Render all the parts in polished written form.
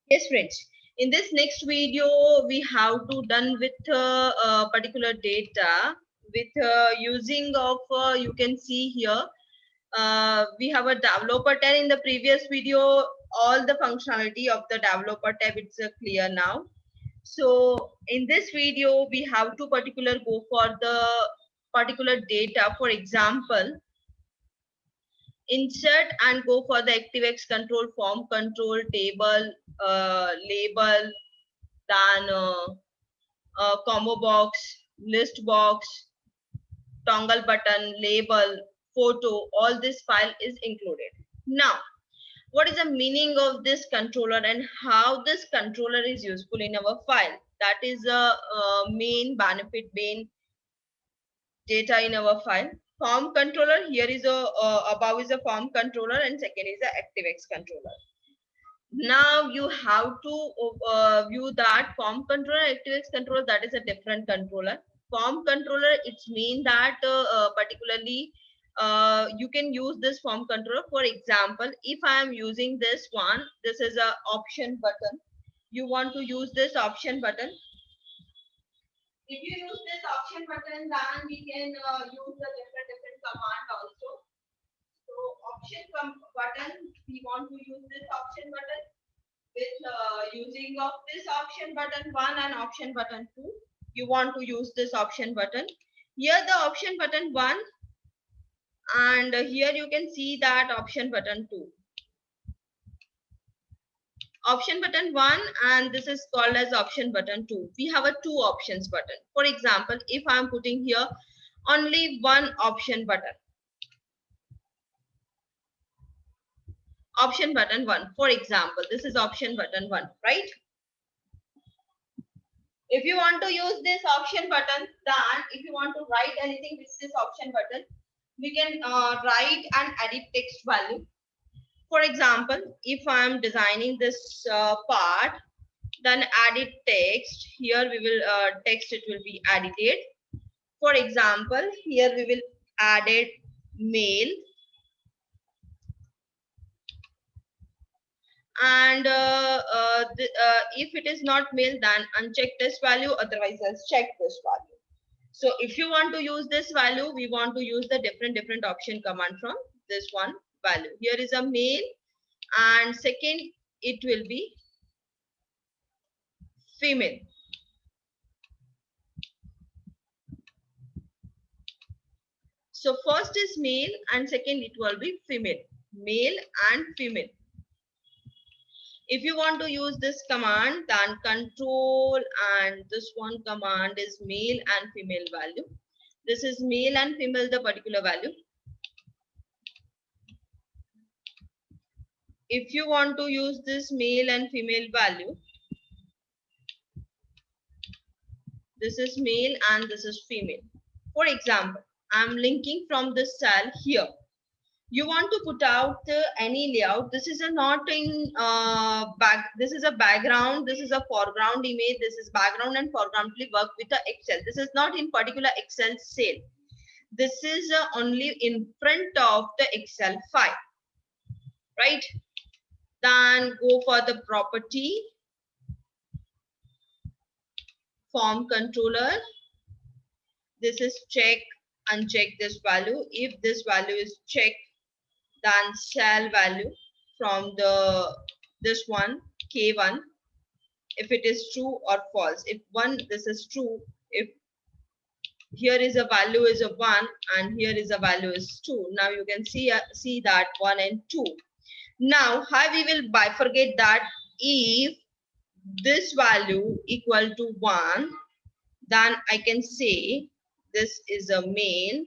Yes, friends. In this next video, we have to done with particular data with using of you can see here. We have a developer tab in the previous video. All the functionality of the developer tab it's clear now. So in this video, we have to particular go for the particular data. For example, insert and go for the ActiveX control, form control, table, label, then combo box, list box, toggle button, label, photo, all this file is included. Now, what is the meaning of this controller and how this controller is useful in our file? That is a main benefit, main data in our file. Form controller, here is a above is a form controller and second is a ActiveX controller. Now you have to view that form controller, ActiveX controller, that is a different controller. Form controller, it's mean that particularly you can use this form controller. For example, if I am using this one, this is a option button. You want to use this option button. If you use this option button, then we can use the different command also. So option button, we want to use this option button with using of this option button 1 and option button 2. You want to use this option button. Here the option button 1 and here you can see that option button 2. Option button 1 and this is called as option button 2. We have a 2 options button. For example, if I am putting here only one option button. Option button 1. For example, this is option button 1, right? If you want to use this option button, then if you want to write anything with this option button, we can write and edit text value. For example, if I am designing this part, then edit text. Here we will text it will be edited. For example, here we will added mail. And if it is not mail, then uncheck this value, otherwise else check this value. So if you want to use this value, we want to use the different option command from this one value. Here is a mail and second it will be female. So first is male and second it will be female. Male and female. If you want to use this command, then control and this one command is male and female value. This is male and female, the particular value. If you want to use this male and female value, this is male and this is female. For example, I'm linking from this cell here. You want to put out any layout. This is a not in this is a background, this is a foreground image, this is background and foreground. Work with the Excel. This is not in particular Excel cell. This is only in front of the Excel file, right? Then go for the property, form controller. This is check, uncheck this value. If this value is checked, then cell value from the this one K1, if it is true or false. If one, this is true. If here is a value is a 1 and here is a value is 2. Now you can see that 1 and 2. Now how we will bifurcate that? If this value equal to 1, then I can say this is a male,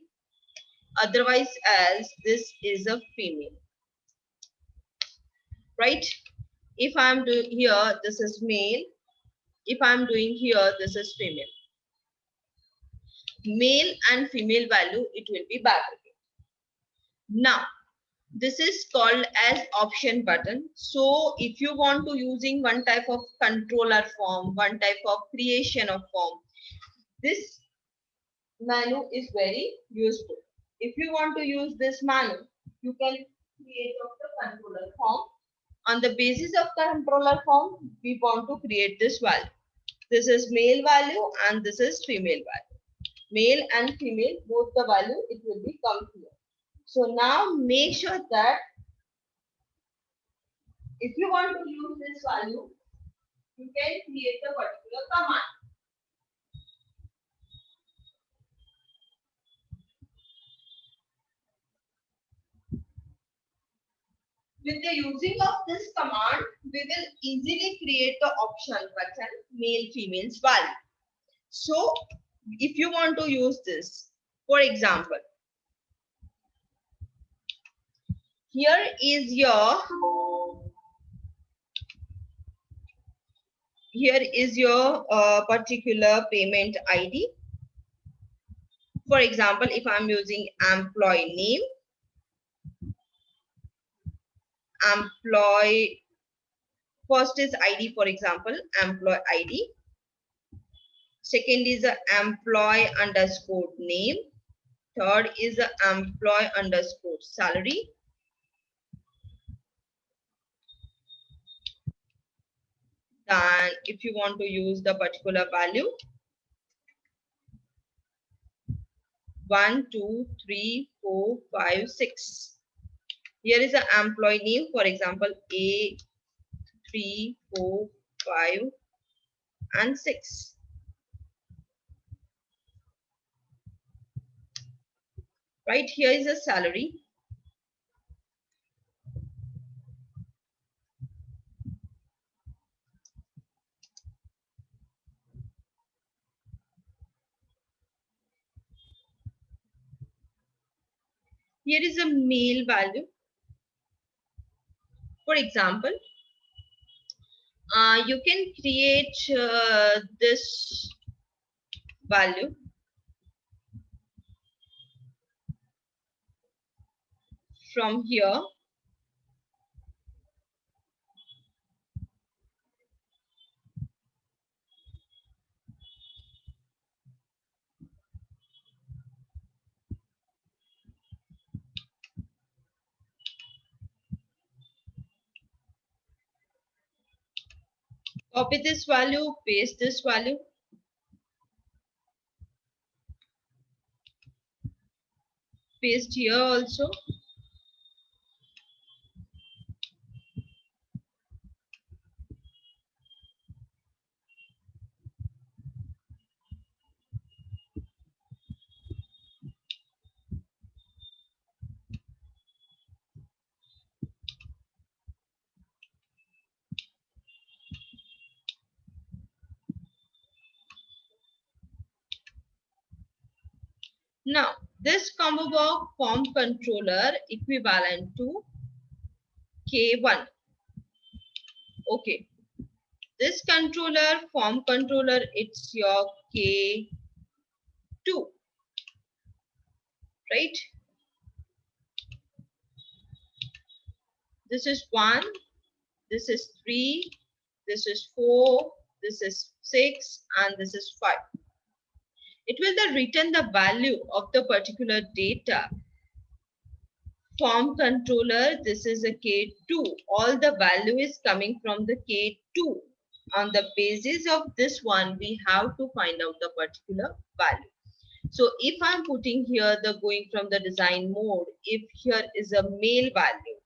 otherwise else this is a female, right? If I'm doing here, this is male. If I'm doing here, this is female. Male and female value, it will be bifurcated. Now this is called as option button. So if you want to using one type of controller form, one type of creation of form, this menu is very useful. If you want to use this menu, you can create of the controller form. On the basis of the controller form, we want to create this value. This is male value and this is female value. Male and female, both the value, it will be come here. So now make sure that if you want to use this value, you can create a particular command. With the using of this command, we will easily create the option button male female's value. So if you want to use this, for example, here is your particular payment ID. For example, if I'm using employee name, employee first is ID, for example, employee ID. Second is a employee underscore name. Third is a employee underscore salary. Then if you want to use the particular value, 1, 2, 3, 4, 5, 6. Here is an employee name, for example, A, 3, 4, 5, and 6. Right, here is a salary. Here is a male value. For example, you can create this value from here. Copy this value, paste this value. Paste here also. Now, this combo box form controller equivalent to K1. Okay. This controller, form controller, it's your K2. Right? This is 1, this is 3, this is 4, this is 6, and this is 5. It will then return the value of the particular data. Form controller, this is a K2. All the value is coming from the K2. On the basis of this one, we have to find out the particular value. So if I'm putting here the going from the design mode, if here is a male value,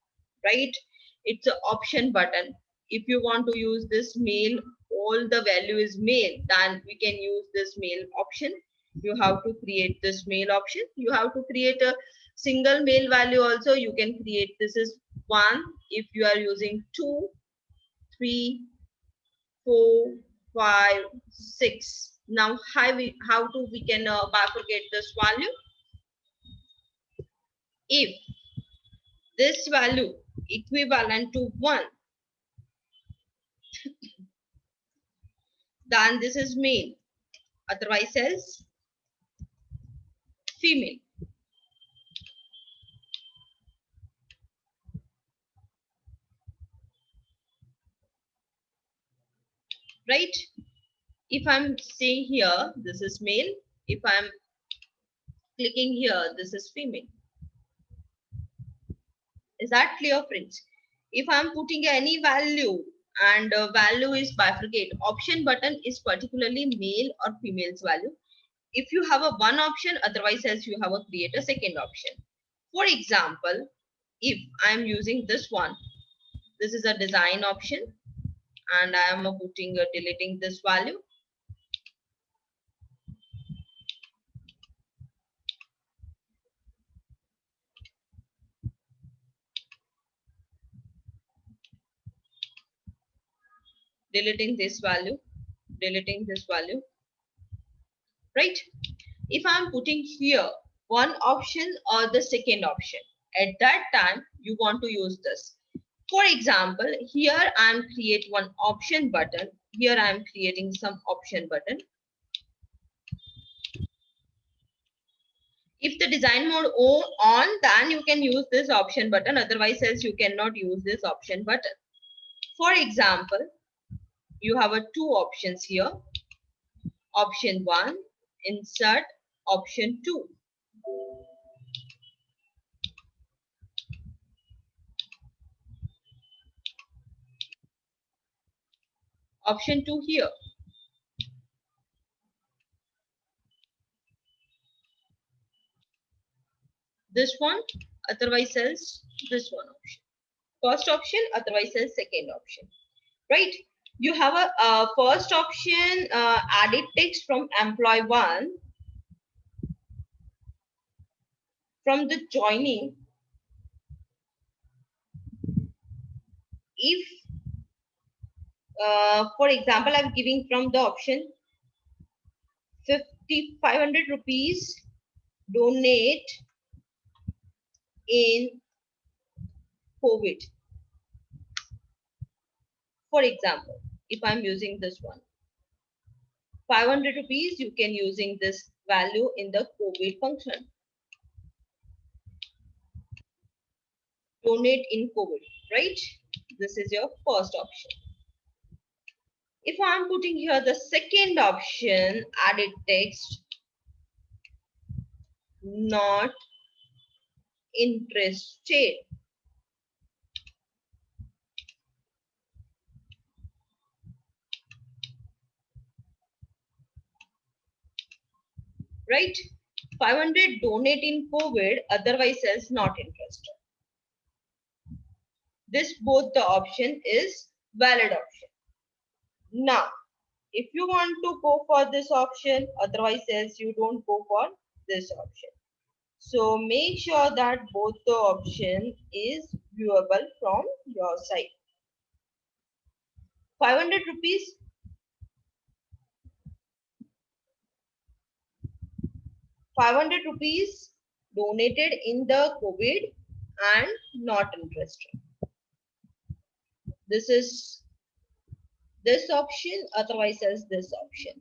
right? It's an option button. If you want to use this male, all the value is male, then we can use this male option. You have to create this male option. You have to create a single male value also. You can create, this is 1. If you are using 2, 3, 4, 5, 6. Now how we can bifurcate this value? If this value equivalent to 1, then this is male, otherwise else female. Right? If I'm saying here, this is male. If I'm clicking here, this is female. Is that clear, friends? If I'm putting any value and value is bifurcate, option button is particularly male or female's value. If you have a one option, otherwise else you have a create a second option. For example, if I'm using this one, this is a design option and I am putting deleting this value. Deleting this value, deleting this value, right? If I'm putting here one option or the second option, at that time you want to use this. For example, here I'm create one option button. Here I'm creating some option button. If the design mode on, then you can use this option button. Otherwise, else you cannot use this option button. For example, you have two options here. Option 1, insert option 2. Option 2 here. This one, otherwise else this one option. First option, otherwise else second option. Right? You have a first option, added text from employee 1. From the joining, if for example I'm giving from the option 500 rupees donate in COVID. For example, if I'm using this one, 500 rupees, you can using this value in the COVID function. Donate in COVID, right? This is your first option. If I'm putting here the second option, added text, not interested. Right? 500 donate in COVID, otherwise else not interested. This both the option is valid option. Now, if you want to go for this option, otherwise else you don't go for this option. So make sure that both the option is viewable from your side. 500 rupees. 500 rupees donated in the COVID and not interested. This is this option, otherwise as this option.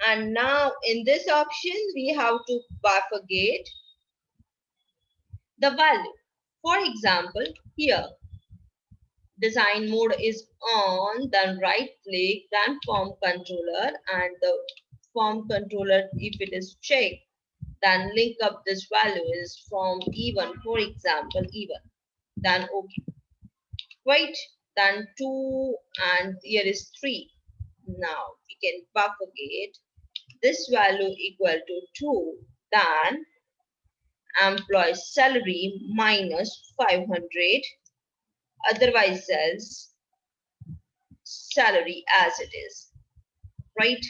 And now in this option, we have to bifurcate the value. For example, here design mode is on, then right click, then form controller, and the form controller, if it is checked, then link up this value is from even, for example, even, then okay. Right, then 2 and here is 3. Now we can propagate this value equal to 2, then employee salary minus 500, otherwise else salary as it is. Right?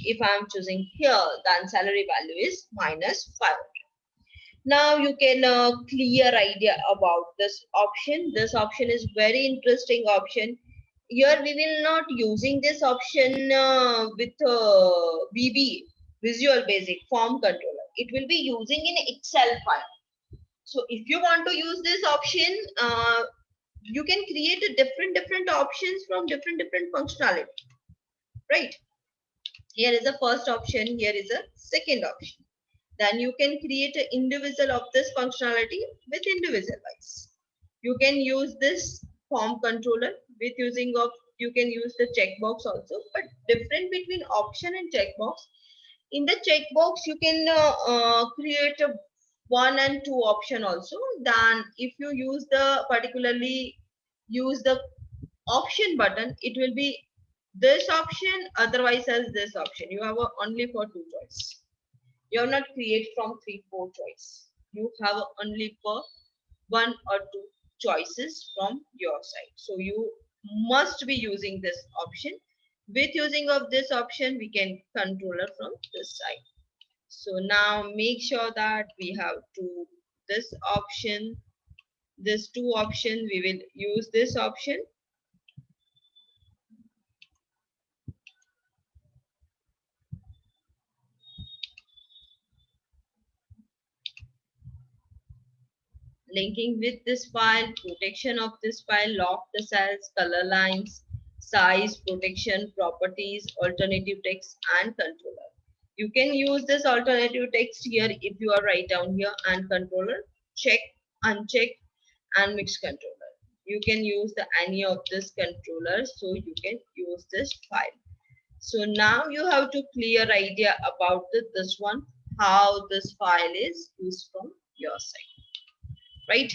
If I'm choosing here, then salary value is minus 500. Now you can clear idea about this option. This option is very interesting option. Here we will not using this option with VB, Visual Basic Form Controller. It will be using in Excel file. So if you want to use this option, you can create a different options from different functionality. Right? Here is the first option. Here is a second option. Then you can create an individual of this functionality with individual wise. You can use this form controller with using of, you can use the checkbox also, but different between option and checkbox. In the checkbox, you can create a 1 and 2 option also. Then if you use the particularly use the option button, it will be this option, otherwise as this option. You have only for two choice. You have not create from 3-4 choice. You have only for 1 or 2 choices from your side. So you must be using this option. With using of this option, we can controller from this side. So now make sure that we have to this option, this two option, we will use this option. Linking with this file, protection of this file, lock the cells, color lines, size, protection, properties, alternative text, and controller. You can use this alternative text here if you are write down here, and controller, check, uncheck, and mix controller. You can use the any of this controller, so you can use this file. So now you have to clear idea about this one, how this file is used from your side, right?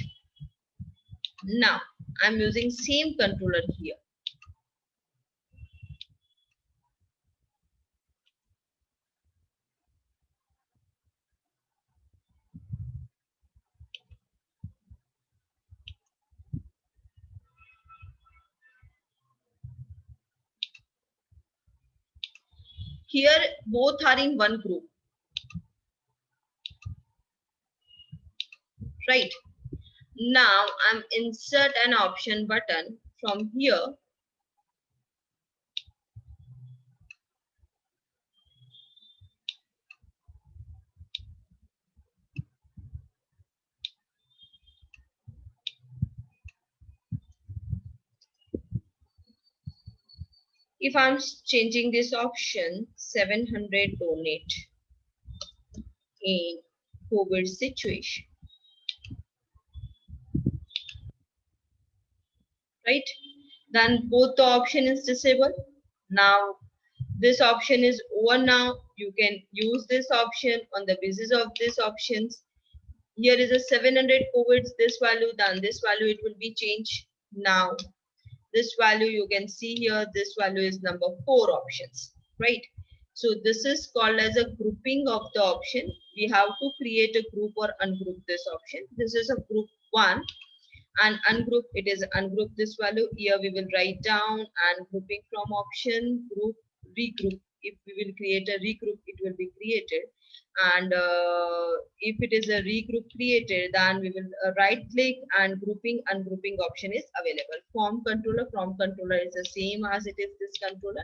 Now I'm using same controller here. Here both are in one group, right? Now I'm insert an option button from here. If I'm changing this option, 700 donate in COVID situation, right? Then both the option is disabled. Now this option is over. Now you can use this option on the basis of these options. Here is a 700 COVID, this value, then this value, it will be changed. Now this value you can see here, this value is number 4 options, right? So this is called as a grouping of the option. We have to create a group or ungroup this option. This is a group 1, and ungroup, it is ungroup this value. Here we will write down and grouping from option, group, regroup. If we will create a regroup, it will be created. And if it is a regroup created, then we will right click and grouping, ungrouping option is available. From controller is the same as it is this controller.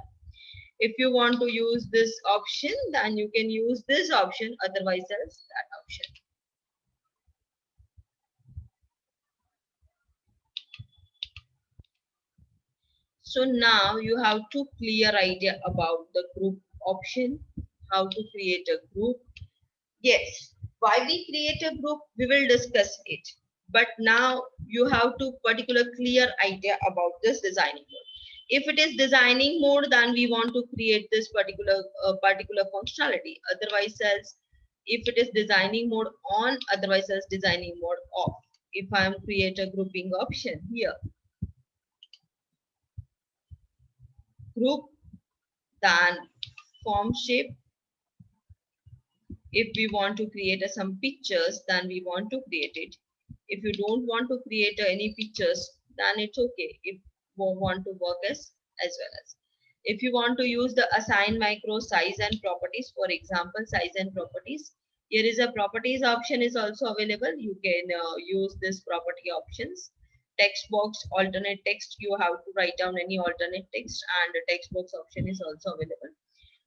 If you want to use this option, then you can use this option, otherwise else that option. So now you have to clear idea about the group option, how to create a group. Yes, why we create a group, we will discuss it. But now you have to particular clear idea about this designing mode. If it is designing mode, then we want to create this particular functionality. Otherwise else, if it is designing mode on, otherwise else designing mode off. If I am create a grouping option here, group, then form shape. If we want to create some pictures, then we want to create it. If you don't want to create any pictures, then it's okay. If you want to work as well as. If you want to use the assign macro size and properties, for example, size and properties, here is a properties option is also available. You can use this property options. Text box, alternate text, you have to write down any alternate text, and the text box option is also available.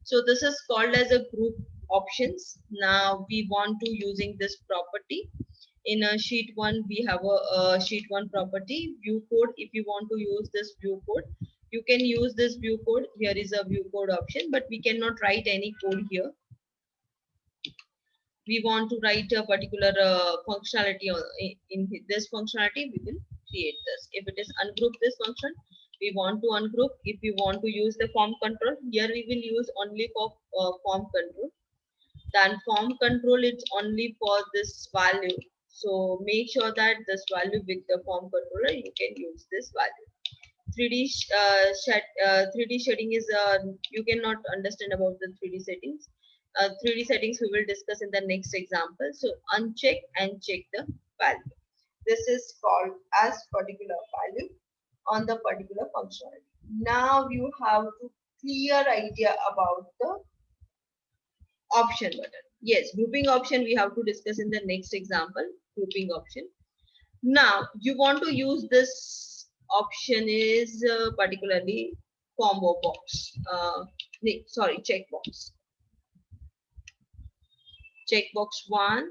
So this is called as a group options. Now we want to using this property. In a sheet 1, we have a sheet 1 property, view code. If you want to use this view code, you can use this view code. Here is a view code option, but we cannot write any code here. We want to write a particular functionality in this functionality, we will create this. If it is ungroup this function, we want to ungroup. If we want to use the form control, here we will use only for form control. Then form control, it's only for this value. So make sure that this value with the form controller, you can use this value. 3D shading is you cannot understand about the 3D settings. 3D settings we will discuss in the next example. So uncheck and check the value. This is called as particular value on the particular functionality. Now you have to clear idea about the option button. Yes, grouping option we have to discuss in the next example. Grouping option. Now you want to use this option is particularly combo box. Sorry, checkbox. Checkbox 1.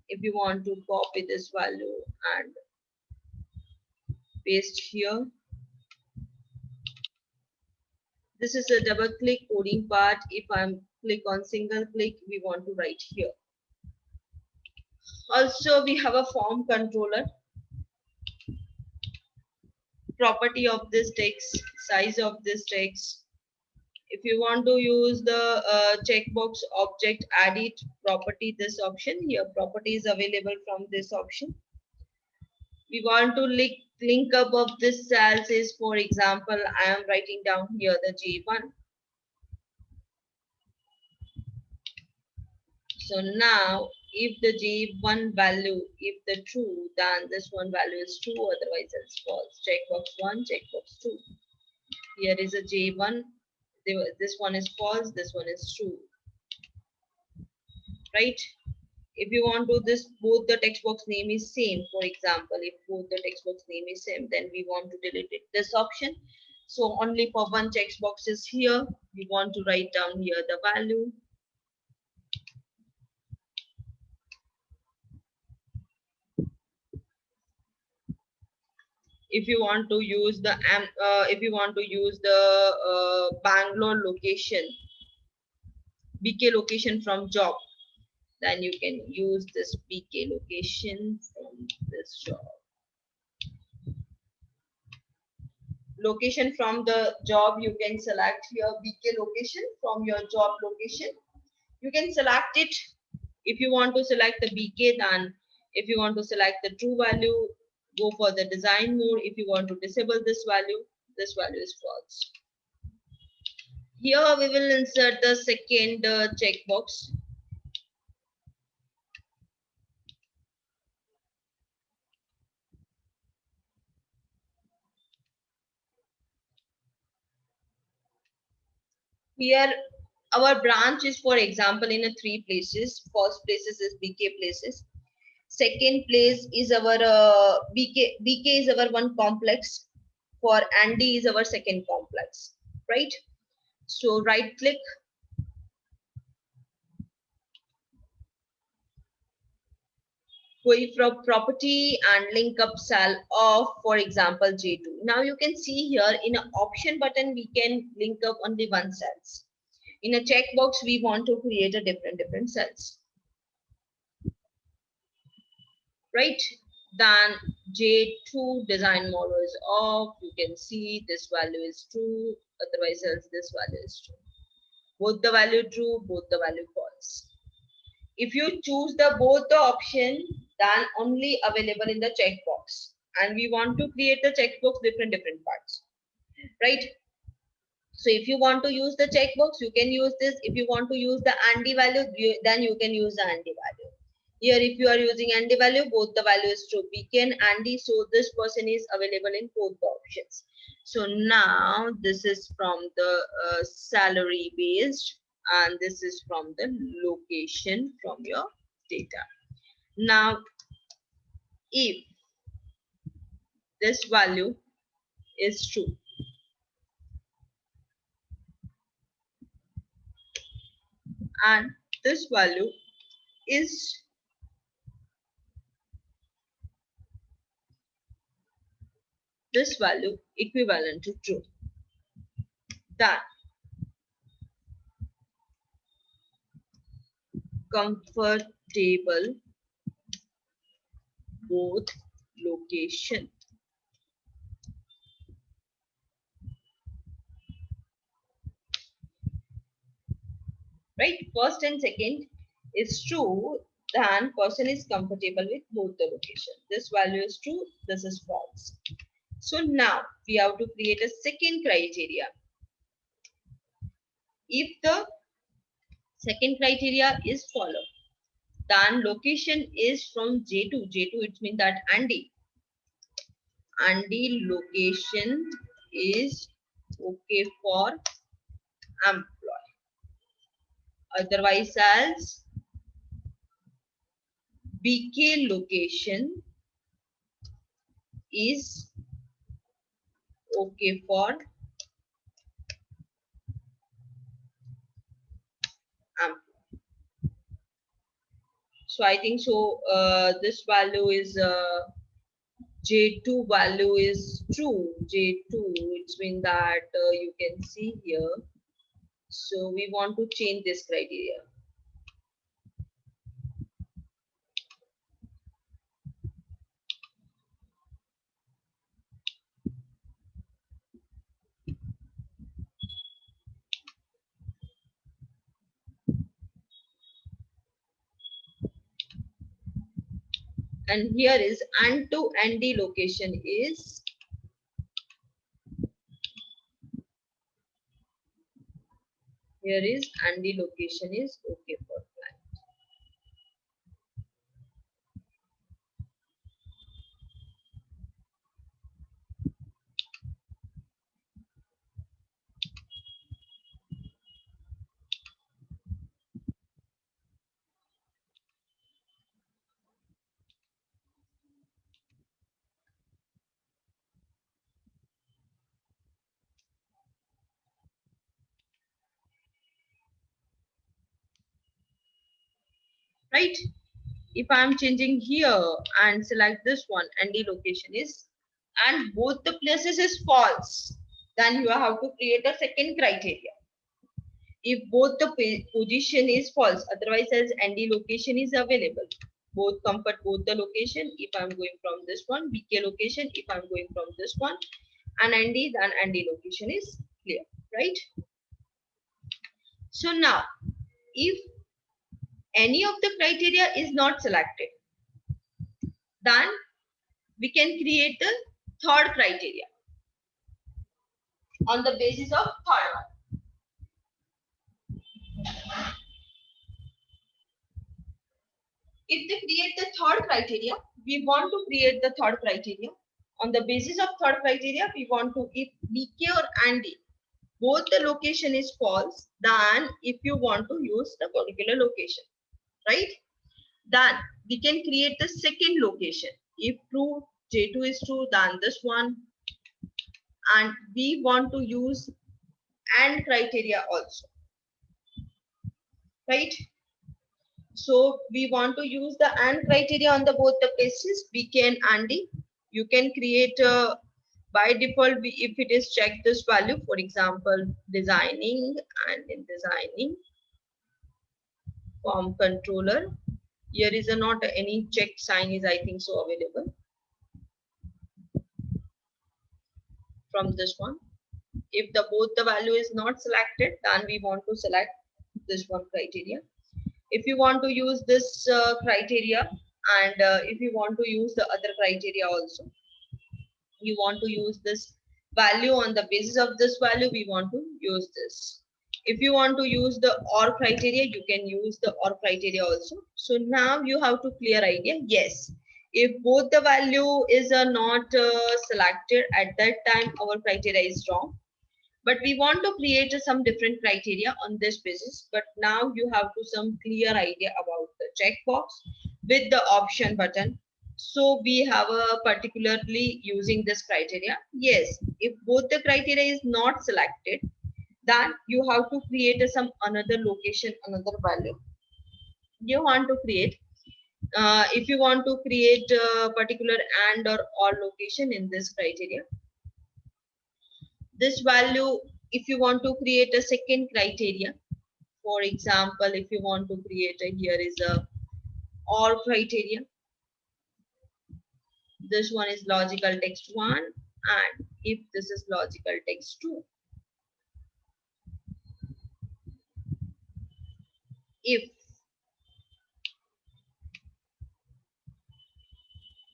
If you want to copy this value and paste here. This is a double click coding part. If I'm click on single click, we want to write here. Also, we have a form controller. Property of this text, size of this text. If you want to use the checkbox object edit property, this option here, property is available from this option. We want to link up of this cells is, for example, I am writing down here the J1. So now if the J1 value, if the true, then this one value is true, otherwise it's false. Checkbox 1, checkbox 2. Here is a J1, this one is false, this one is true. Right? If you want to this, both the text box name is same. For example, if both the text box name is same, then we want to delete it. This option. So only for one text box is here. We want to write down here the value. If you want to use the Bangalore location, BK location from job, then you can use this BK location from this job. Location from the job, you can select here BK location from your job location. You can select it. If you want to select the BK, then if you want to select the true value, go for the design mode. If you want to disable this value is false. Here we will insert the second checkbox. Here our branch is, for example, in a 3 places. First places is BK places. Second place is our BK is our one complex. For Andy is our second complex, right? So right click, go from property and link up cell of, for example, J2. Now you can see here in an option button, we can link up only one cells. In a checkbox, we want to create a different cells. Right? Then J2 design model is off. You can see this value is true, otherwise else this value is true. Both the value true, both the value false. If you choose the both the option, then only available in the checkbox. And we want to create the checkbox different parts. Right? So if you want to use the checkbox, you can use this. If you want to use the Andy value, then you can use the Andy value. Here, if you are using Andy value, both the value is true. BK and Andy, so this person is available in both the options. So now this is from the salary based, and this is from the location from your data. Now, if this value is true, and this value is this value equivalent to true, then comfortable both location. Right, first and second is true, then person is comfortable with both the location. This value is true, this is false. So now we have to create a second criteria. If the second criteria is follow, then location is from J2. J2 it means that Andy location is okay for employee. Otherwise as BK location is okay for employee. So I think so this value is J2 value is true. J2 it's mean that you can see here. So we want to change this criteria. And here is and to ND location is here is ND location is okay for client. Right? If I am changing here and select this one, ND location is and both the places is false, then you have to create a second criteria. If both the position is false, otherwise as ND location is available, both comfort both the location. If I'm going from this one, BK location, if I'm going from this one, and ND, then ND location is clear, right? So now, if any of the criteria is not selected, then we can create the third criteria on the basis of third one. If they create the third criteria, we want to create the third criteria. On the basis of third criteria, we want to, if BK or AND, both the location is false, then if you want to use the particular location, right? Then we can create the second location. If true, J2 is true, then this one. And we want to use AND criteria also, right? So we want to use the AND criteria on the both the places, BK and AND. You can create by default if it is check this value, for example, designing, and in designing form controller, here is a not any check sign is I think so available from this one. If the both the value is not selected, then we want to select this one criteria. If you want to use this criteria, and if you want to use the other criteria also, you want to use this value on the basis of this value, we want to use this. If you want to use the OR criteria, you can use the OR criteria also. So now you have to clear idea. Yes, if both the value is not selected at that time, our criteria is wrong. But we want to create some different criteria on this basis. But now you have to some clear idea about the checkbox with the option button. So we have a particularly using this criteria. Yes, if both the criteria is not selected, then you have to create some another location, another value you want to create. If you want to create a particular and or location in this criteria, this value, if you want to create a second criteria, for example, if you want to create a, here is a OR criteria, this one is logical text 1, and if this is logical text 2, if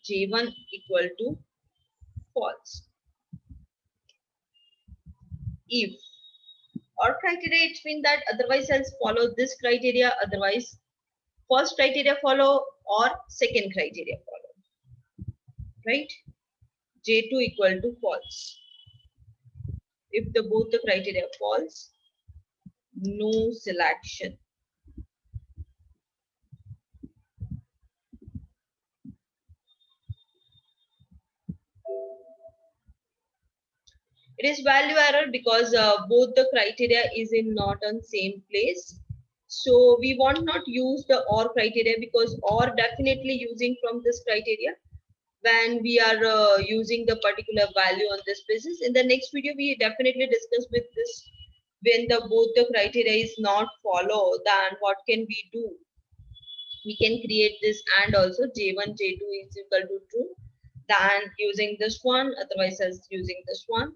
J1 equal to false. If or criteria, it means that otherwise else follow this criteria, otherwise first criteria follow or second criteria follow, right? J2 equal to false. If the both the criteria false, no selection. It is value error because both the criteria is in not on same place. So we want not use the or criteria because or definitely using from this criteria when we are using the particular value on this basis. In the next video, we definitely discuss with this when the both the criteria is not follow, then what can we do? We can create this and also J1, J2 is equal to true. Then using this one, otherwise as using this one.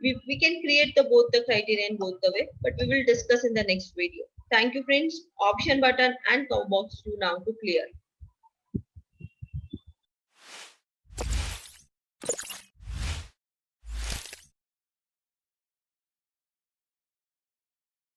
We can create the both the criteria in both the way, but we will discuss in the next video. Thank you friends. Option button and combo box 2 now to clear.